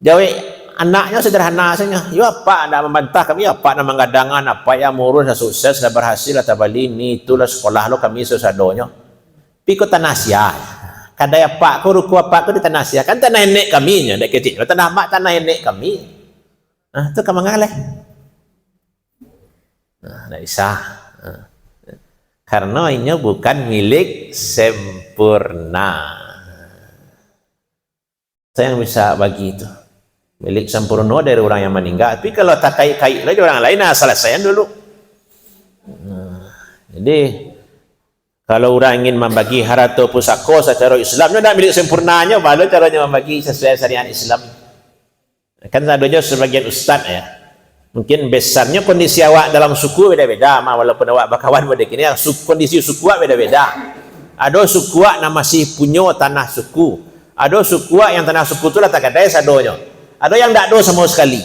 Jawi anaknya sederhana saja. Ya apa nak membantah kami, apa nak menggadangan, apa yang murus dah sukses, dah berhasil, dah balik ni itulah sekolah lo kami sesadonya. Pikut tanah kadai apa ko ruku apa ko di tanah sia kan tanah nenek kami nya dek kecil tanah mak tanah nenek kami tu ka mangaleh tak bisa karena ini bukan milik sempurna Saya yang bisa bagi itu. Milik sempurna dari orang yang meninggal. Tapi kalau tak kait-kait lagi orang lain, selesaikan dulu. Jadi kalau orang ingin membagi harta pusaka secara Islam, tidak milik sempurnanya, baru caranya membagi sesuai syariat Islam. Kan adanya sebagian ustaz ya. Mungkin besarnya kondisi awak dalam suku beda-beda, walaupun awak bakawan pada kini, kondisi suku awak beda-beda. Ada suku yang masih punya tanah suku. Ada suku yang tanah suku itu tak ada sadonya. Ada yang tak ada sama sekali.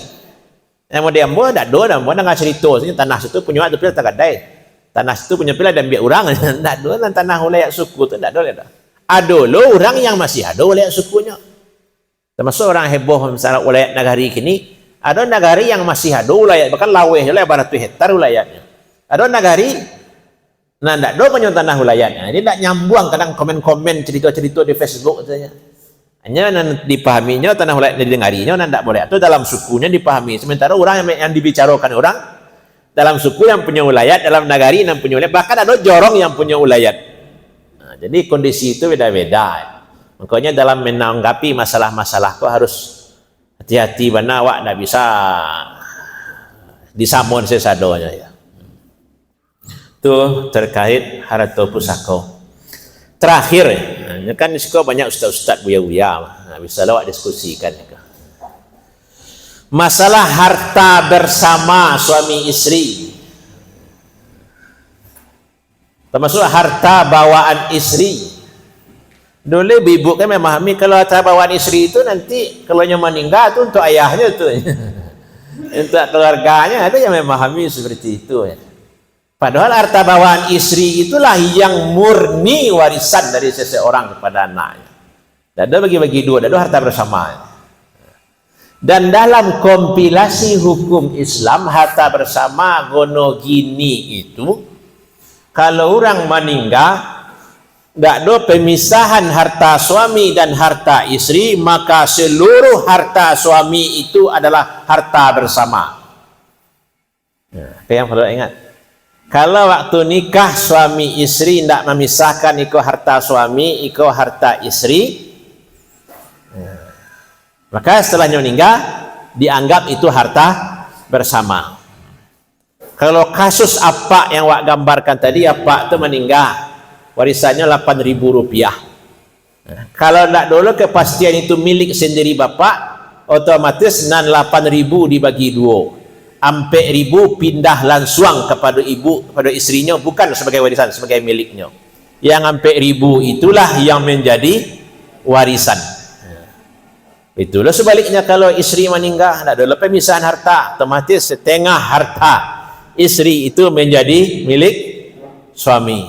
Yang mau diambil tak ada, dan mau nggak cerita. Tanah itu punya itu pilih tak ada. Tanah itu punya pilih dan biar orang. Tak ada dan tanah wilayah suku itu tak ada. Ada lo orang yang masih ada wilayah sukunya. Termasuk orang heboh misalnya wilayah negari kini. Ada negari yang masih ada wilayah, bahkan laweh wilayah baratus hektar wilayahnya. Ada negari nah tak ada punya tanah wilayahnya. Ini tak nyambung kadang komen-komen cerita-cerita di Facebook katanya. Hanya dipahaminya tanah wilayah didengarinya tidak boleh, atau dalam sukunya dipahami. Sementara orang yang dibicarakan orang dalam suku yang punya wilayah, dalam negari yang punya wilayah, bahkan ada jorong yang punya wilayah. Nah, jadi kondisi itu beda-beda. Makanya dalam menanggapi masalah-masalah kok harus hati-hati, benar awak tidak bisa disamon sesadonya ya. Itu terkait harta pusaka. Terakhir, ini kan suka banyak ustaz-ustaz buya-buya, bisa lawak diskusikan. Masalah harta bersama suami istri, termasuk harta bawaan istri. Dulu ibu kan memahami kalau harta bawaan istri itu nanti kalau yang meninggal itu untuk ayahnya tuh, untuk keluarganya, ada yang memahami seperti itu ya. Padahal harta bawaan istri itulah yang murni warisan dari seseorang kepada anaknya. Tidak ada bagi-bagi dua, tidak ada harta bersama. Dan dalam kompilasi hukum Islam, harta bersama gono gini itu, kalau orang meninggal, tidak ada pemisahan harta suami dan harta istri, maka seluruh harta suami itu adalah harta bersama. Yang perlu ingat. Kalau waktu nikah suami istri tidak memisahkan iko harta suami, iko harta istri, maka setelahnya meninggal dianggap itu harta bersama. Kalau kasus apa yang wak gambarkan tadi, apa itu meninggal, warisannya 8.000 rupiah. Kalau tidak dulu kepastian itu milik sendiri bapak, otomatis 8.000 dibagi 2. 4.000 pindah langsung kepada ibu, kepada istrinya, bukan sebagai warisan, sebagai miliknya. Yang 4.000 itulah yang menjadi warisan. Itulah sebaliknya kalau istri meninggal, tidak ada pemisahan harta, otomatis setengah harta istri itu menjadi milik suami.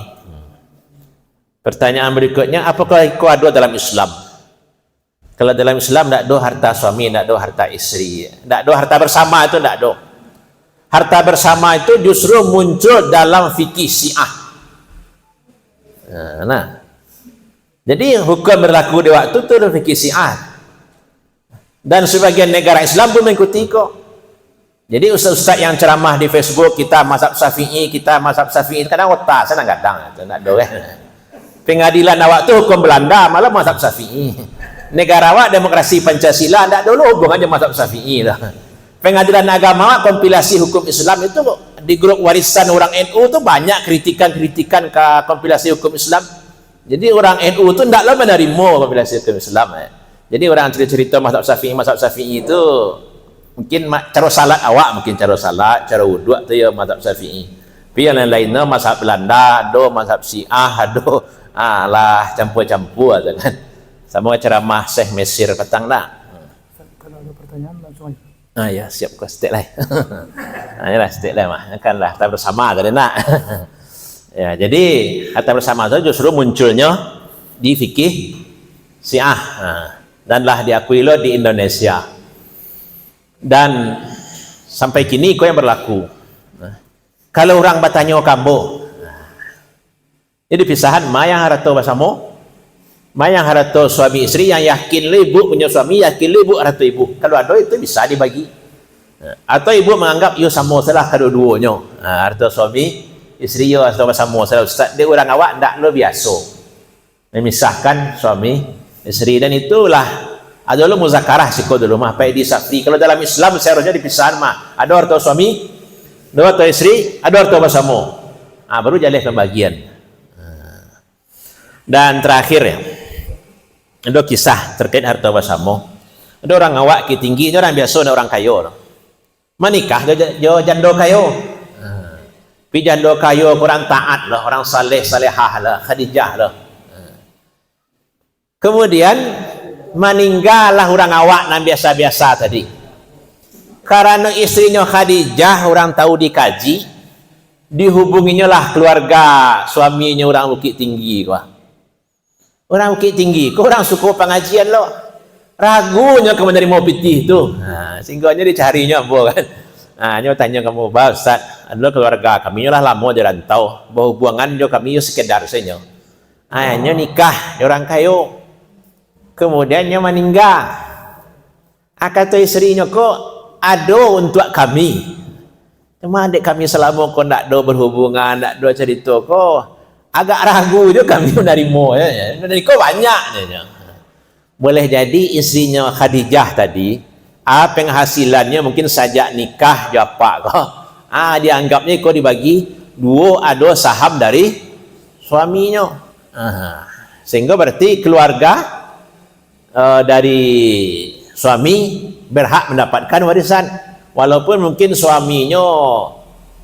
Pertanyaan berikutnya, apakah itu ada dalam Islam? Kalau dalam Islam tidak ada harta suami, tidak ada harta istri, tidak ada harta bersama, itu tidak ada. Harta bersama itu justru muncul dalam fikih Syiah. Nah, jadi hukum berlaku di waktu itu dalam fikih Syiah. Dan sebagian negara Islam pun mengikuti kok. Jadi ustaz-ustaz yang ceramah di Facebook, kita mazhab Syafi'i, kadang otak saya kadang tidak ada. Pengadilan awak itu hukum Belanda, malah mazhab Syafi'i. Negara awak demokrasi Pancasila, tidak dulu hubungannya mazhab Syafi'i lah. Pengadilan agama kompilasi hukum Islam itu di grup warisan orang NU itu banyak kritikan-kritikan ke kompilasi hukum Islam. Jadi orang NU itu tidaklah menerima kompilasi hukum Islam. Jadi orang cerita mazhab Syafi'i itu mungkin cara salat awak, mungkin cara salat, cara wudhu itu ya mazhab Syafi'i. Tapi yang lain-lainnya mazhab Belanda, ada mazhab Syiah, ada lah campur-campur kan. Sama ceramah Syekh Mesir petang dah. Kalau ada pertanyaan langsung aja. Ya siap ke stek lah. Inilah stek lah mah. Kan lah harta bersama tadi nak. Ya, jadi harta bersama itu justru munculnya di fikih Syiah. Dan lah diakui lo di Indonesia. Dan sampai kini kau yang berlaku. Kalau orang bertanya kamu, jadi pisahan mayang harta bersama, mayang harta suami istri yang yakin ibu punya suami, yakin ibu harta ibu. Kalau ada itu bisa dibagi. Atau ibu menganggap yo sama salah kedua-duanya. Harta suami istri yo sama salah. Ustaz, dia orang awak ndak lo biasa memisahkan suami istri, dan itulah Ada dulu muzakarah siko dulu mah paidi sakti. Kalau dalam Islam seharusnya dipisahan mah. Ada orto suami, ada orto istri, ada orto bersama. Baru jaleh pembagian. Dan terakhir ya, ada kisah terkait harta bersama. Ada orang awak ki tinggi, ada orang biasa, ada orang kayo. Menikah jo jando kayo. Pi jando kayo kurang taat lah, orang salehah lah, Khadijah lah. Kemudian meninggallah orang awak yang biasa-biasa tadi. Karena istrinya Khadijah orang tahu dikaji, dihubunginya lah keluarga suaminya orang Bukit Tinggi kah. Orang Bukit Tinggi, kau orang suku pengajian lo. Ragunya kamu dari mau pitih tu. Singgahnya dicarinya apa kan. Nyo tanya kamu, "Bah Ustaz, adalah keluarga kami lah lama di rantau. Berhubungan jo kami sekedar saja. Nyo nikah orang kayo. Kemudian nyo meninggal. Kata istrinya kok ado untuk kami. Cuma adik kami selama kau nak do berhubungan, nak do cerita kau agak ragu je kami menerima ya. Dari kau banyak je. Boleh jadi istrinya Khadijah tadi, penghasilannya mungkin sajak nikah japa kau. Dianggapnya kau dibagi dua ada saham dari suaminya. Sehingga berarti keluarga dari suami berhak mendapatkan warisan. Walaupun mungkin suami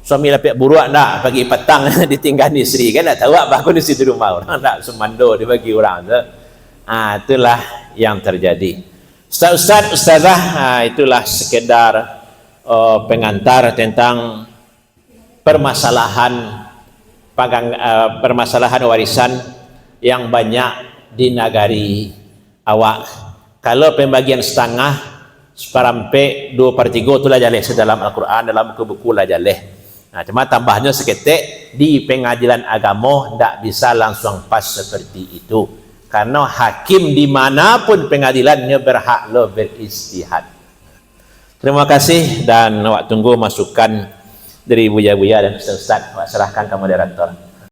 lapik buruak nak pagi petang ditinggal isteri kan, tak tahu apa aku di situ rumah orang tak semando dibagi orang tu. Itulah yang terjadi. Ustazah, itulah sekedar pengantar tentang permasalahan warisan yang banyak di negari awak. Kalau pembagian setengah separampe 2/3 itulah jaleh dalam Al-Quran, dalam buku-buku lah jaleh. Cuma tambahnya seketik di pengadilan agama tidak bisa langsung pas seperti itu. Karena hakim dimanapun pengadilannya berhak lo beristihad. Terima kasih dan awak tunggu masukan dari buya-buya dan ustaz-ustaz. Awak serahkan ke moderator.